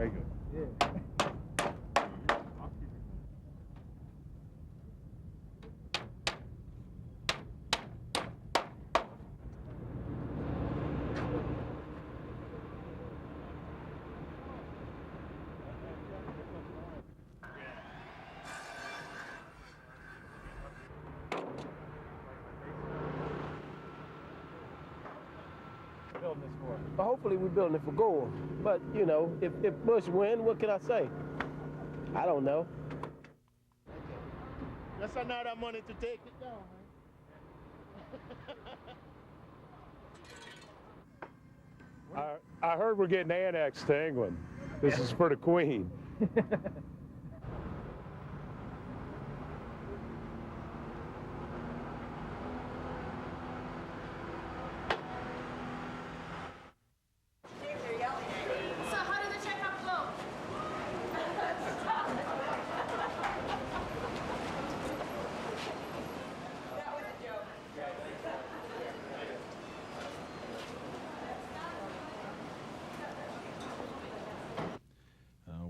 Very good. Yeah. Building this for? But hopefully we're building it for Gore. But, you know, if Bush win, what can I say? I don't know. That's another money to take it down, man. I heard we're getting annexed to England. This is for the Queen.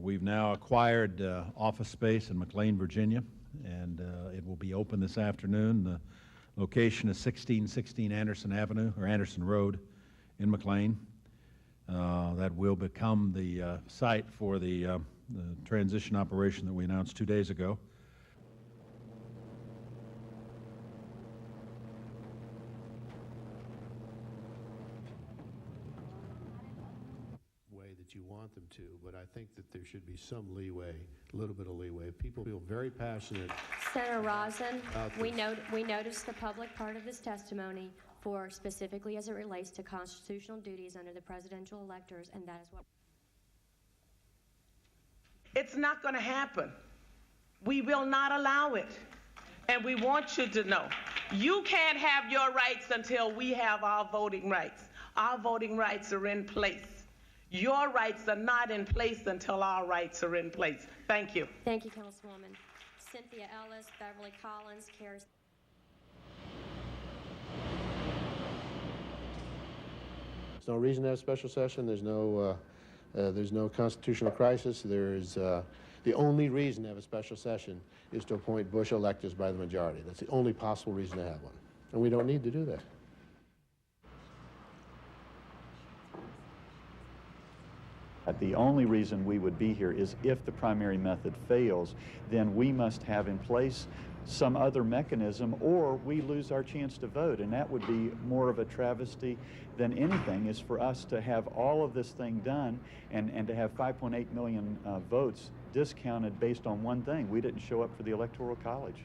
We've now acquired office space in McLean, Virginia, and it will be open this afternoon. The location is 1616 Anderson Avenue, or Anderson Road in McLean. That will become the site for the transition operation that we announced 2 days ago. That you want them to, but I think that there should be some leeway, a little bit of leeway. People feel very passionate. Senator Rosen, we noticed the public part of this testimony for specifically as it relates to constitutional duties under the presidential electors, and that is what. It's not going to happen. We will not allow it. And we want you to know, you can't have your rights until we have our voting rights. Our voting rights are in place. Your rights are not in place until our rights are in place. Thank you. Thank you, Councilwoman. Cynthia Ellis, Beverly Collins, Cares. There's no reason to have a special session. There's no constitutional crisis. There's the only reason to have a special session is to appoint Bush electors by the majority. That's the only possible reason to have one, and we don't need to do that. The only reason we would be here is if the primary method fails, then we must have in place some other mechanism or we lose our chance to vote. And that would be more of a travesty than anything, is for us to have all of this thing done and to have 5.8 million votes discounted based on one thing. We didn't show up for the Electoral College.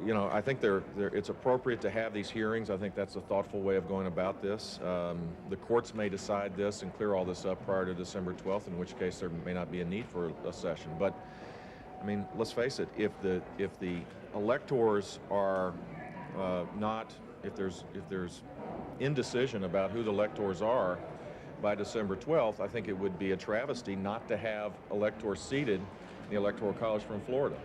You know, I think it's appropriate to have these hearings. I think that's a thoughtful way of going about this. The courts may decide this and clear all this up prior to December 12th, in which case there may not be a need for a session. But, I mean, let's face it, if the electors are if there's indecision about who the electors are by December 12th, I think it would be a travesty not to have electors seated in the Electoral College from Florida.